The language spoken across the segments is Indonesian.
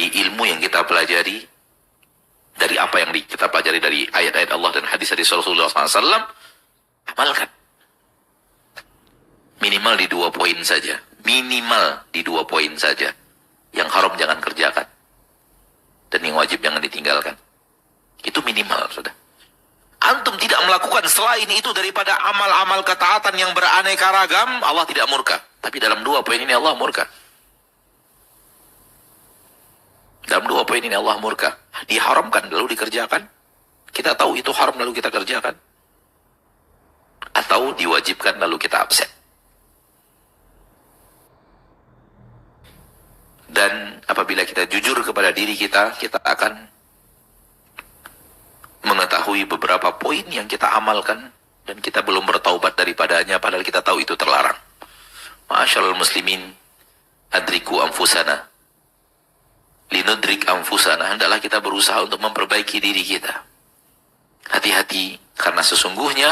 dari ilmu yang kita pelajari, dari apa yang kita pelajari dari ayat-ayat Allah dan hadis-hadis Rasulullah SAW, amalkan. Minimal di 2 poin saja. Minimal di 2 poin saja. Yang haram jangan kerjakan. Dan yang wajib jangan ditinggalkan. Itu minimal, sudah. Antum tidak melakukan selain itu daripada amal-amal ketaatan yang beraneka ragam, Allah tidak murka. Tapi dalam 2 poin ini Allah murka. Dalam 2 poin ini Allah murka. Diharamkan lalu dikerjakan. Kita tahu itu haram lalu kita kerjakan. Atau diwajibkan lalu kita absen. Dan apabila kita jujur kepada diri kita, kita akan mengetahui beberapa poin yang kita amalkan dan kita belum bertaubat daripadanya, padahal kita tahu itu terlarang. Ma'asyiral muslimin, adriku anfusana linudrik anfusana. Hendaklah kita berusaha untuk memperbaiki diri kita. Hati-hati, karena sesungguhnya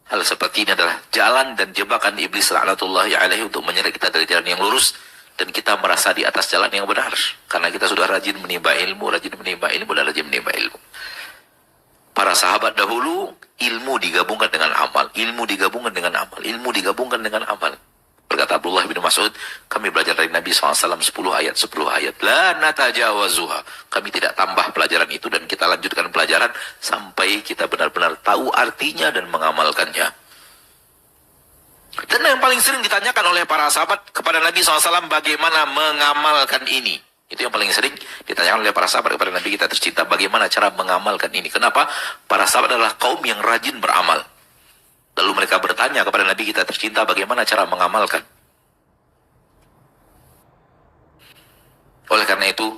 hal seperti ini adalah jalan dan jebakan iblis laknatullahi alaihi untuk menyeret kita dari jalan yang lurus, dan kita merasa di atas jalan yang benar karena kita sudah rajin menimba ilmu, dan rajin menimba ilmu. Para sahabat dahulu, ilmu digabungkan dengan amal, ilmu digabungkan dengan amal, ilmu digabunggan dengan amal. Berkata Abdullah bin Mas'ud, kami belajar dari Nabi SAW 10 ayat, la natajawazuha. Kami tidak tambah pelajaran itu dan kita lanjutkan pelajaran sampai kita benar-benar tahu artinya dan mengamalkannya. Dan yang paling sering ditanyakan oleh para sahabat kepada Nabi SAW, bagaimana mengamalkan ini? Itu yang paling sering ditanyakan oleh para sahabat kepada Nabi kita tercinta, bagaimana cara mengamalkan ini? Kenapa? Para sahabat adalah kaum yang rajin beramal. Lalu mereka bertanya kepada Nabi kita tercinta, bagaimana cara mengamalkan? Oleh karena itu,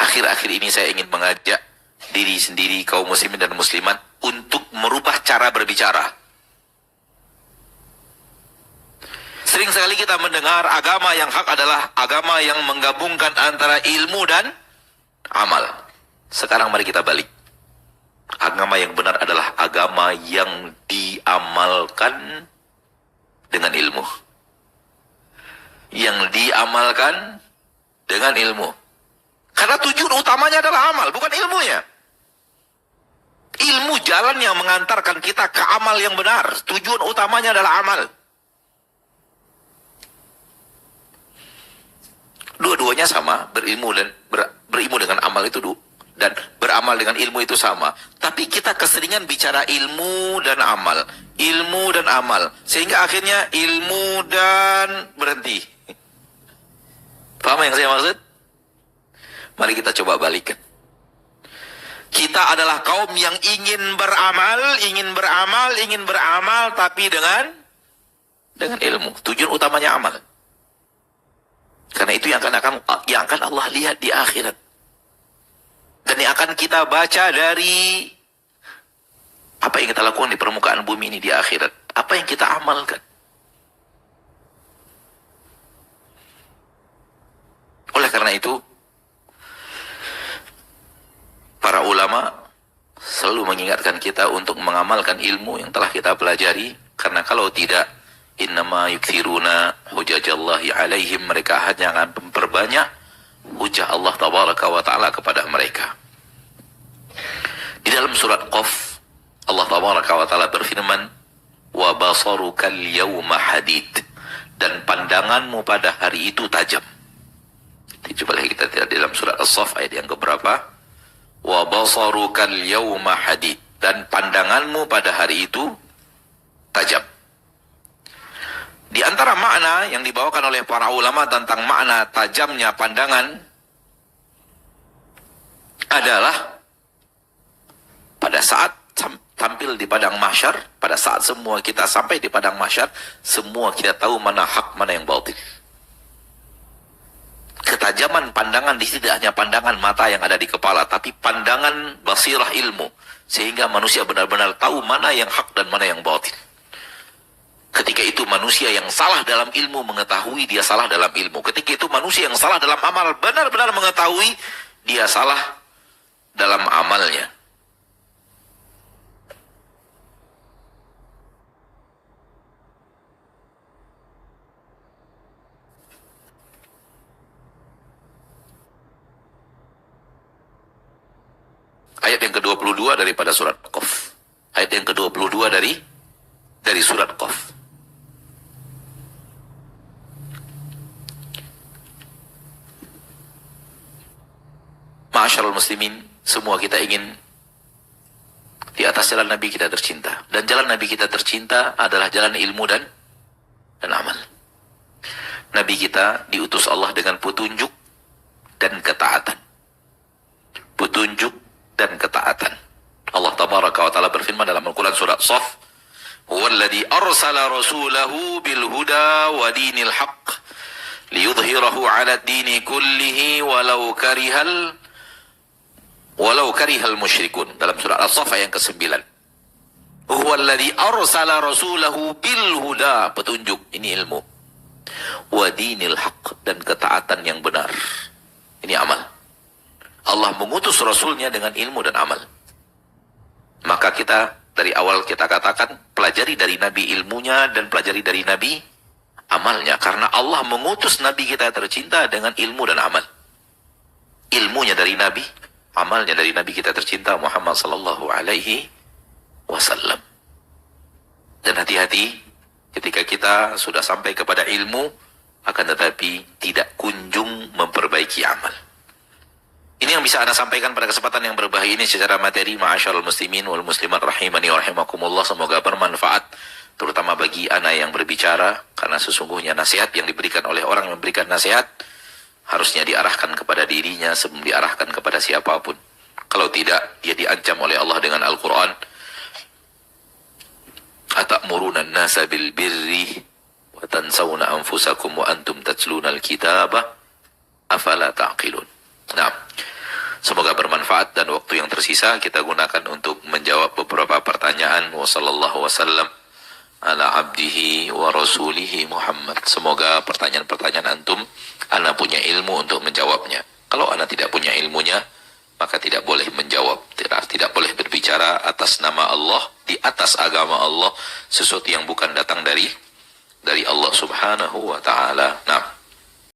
akhir-akhir ini saya ingin mengajak diri sendiri, kaum muslimin dan muslimat, untuk merubah cara berbicara. Sering sekali kita mendengar agama yang hak adalah agama yang menggabungkan antara ilmu dan amal. Sekarang mari kita balik. Agama yang benar adalah agama yang diamalkan dengan ilmu. Yang diamalkan dengan ilmu. Karena tujuan utamanya adalah amal, bukan ilmunya. Ilmu jalan yang mengantarkan kita ke amal yang benar. Tujuan utamanya adalah amal. Dua-duanya sama, berilmu dan berilmu dengan amal itu dan beramal dengan ilmu itu sama. Tapi kita keseringan bicara ilmu dan amal, ilmu dan amal, sehingga akhirnya ilmu dan berhenti. Paham yang saya maksud? Mari kita coba balikan. Kita adalah kaum yang ingin beramal, tapi dengan ilmu. Tujuan utamanya amal. Karena itu yang akan Allah lihat di akhirat. Dan yang akan kita baca dari apa yang kita lakukan di permukaan bumi ini di akhirat. Apa yang kita amalkan. Oleh karena itu, para ulama selalu mengingatkan kita untuk mengamalkan ilmu yang telah kita pelajari. Karena kalau tidak, innama yukthiruna hujajallahi alaihim, mereka hanya akan memperbanyak hujah Allah tabaraka wa ta'ala kepada mereka. Di dalam surat Qaf, Allah tabaraka wa ta'ala berfirman, wa basarukal yawma hadid, dan pandanganmu pada hari itu tajam. Coba lihat kita di dalam surat As-Saff ayat yang keberapa? Wa basarukal yawma hadid, dan pandanganmu pada hari itu tajam. Di antara makna yang dibawakan oleh para ulama tentang makna tajamnya pandangan adalah pada saat tampil di padang mahsyar, pada saat semua kita sampai di padang mahsyar, semua kita tahu mana hak, mana yang batil. Ketajaman pandangan di sini tidak hanya pandangan mata yang ada di kepala, tapi pandangan basirah ilmu, sehingga manusia benar-benar tahu mana yang hak dan mana yang batil. Ketika itu manusia yang salah dalam ilmu mengetahui dia salah dalam ilmu. Ketika itu manusia yang salah dalam amal benar-benar mengetahui dia salah dalam amalnya. Ayat yang ke-22 daripada surat Qaf. Ayat yang ke-22 dari surat Qaf. Ma'asyiral muslimin, semua kita ingin di atas jalan Nabi kita tercinta. Dan jalan Nabi kita tercinta adalah jalan ilmu dan amal. Nabi kita diutus Allah dengan petunjuk dan ketaatan. Petunjuk dan ketaatan. Allah tabaraka wa ta'ala berfirman dalam Al-Quran surat Shaf, "Huwallazi arsala rasulahu bil huda wa dinil haqq liyudhhirahu 'ala ad-dini kullihi walau karihal musyrikun." Dalam surat As-Saff ayat ke-9. Huwallazi arsala rasulahu bil huda, petunjuk, ini ilmu. Wa dinil haqq, dan ketaatan yang benar. Ini amal. Allah mengutus rasulnya dengan ilmu dan amal. Maka kita dari awal kita katakan, pelajari dari Nabi ilmunya dan pelajari dari Nabi amalnya. Karena Allah mengutus Nabi kita tercinta dengan ilmu dan amal. Ilmunya dari Nabi, amalnya dari Nabi kita tercinta Muhammad sallallahu alaihi wasallam. Dan hati-hati ketika kita sudah sampai kepada ilmu, akan tetapi tidak kunjung memperbaiki amal. Ini yang bisa Anda sampaikan pada kesempatan yang berbahaya ini secara materi. Ma'asyiral muslimin wal muslimat rahimani wa rahimakumullah. Semoga bermanfaat, terutama bagi Anda yang berbicara, karena sesungguhnya nasihat yang diberikan oleh orang yang memberikan nasihat harusnya diarahkan kepada dirinya sebelum diarahkan kepada siapapun. Kalau tidak, dia diancam oleh Allah dengan Al-Quran. Atamuruna an-nasa bil birri wa tansawna anfusakum wa antum tatluna al-kitaba afala ta'qilun. Nah, semoga bermanfaat dan waktu yang tersisa kita gunakan untuk menjawab beberapa pertanyaan. Wa sallallahu wasallam ala abdihi wa rasulihi Muhammad. Semoga pertanyaan-pertanyaan antum Anda punya ilmu untuk menjawabnya. Kalau Anda tidak punya ilmunya, maka tidak boleh menjawab, tidak boleh berbicara atas nama Allah, di atas agama Allah, sesuatu yang bukan datang dari Allah subhanahu wa ta'ala. Nah,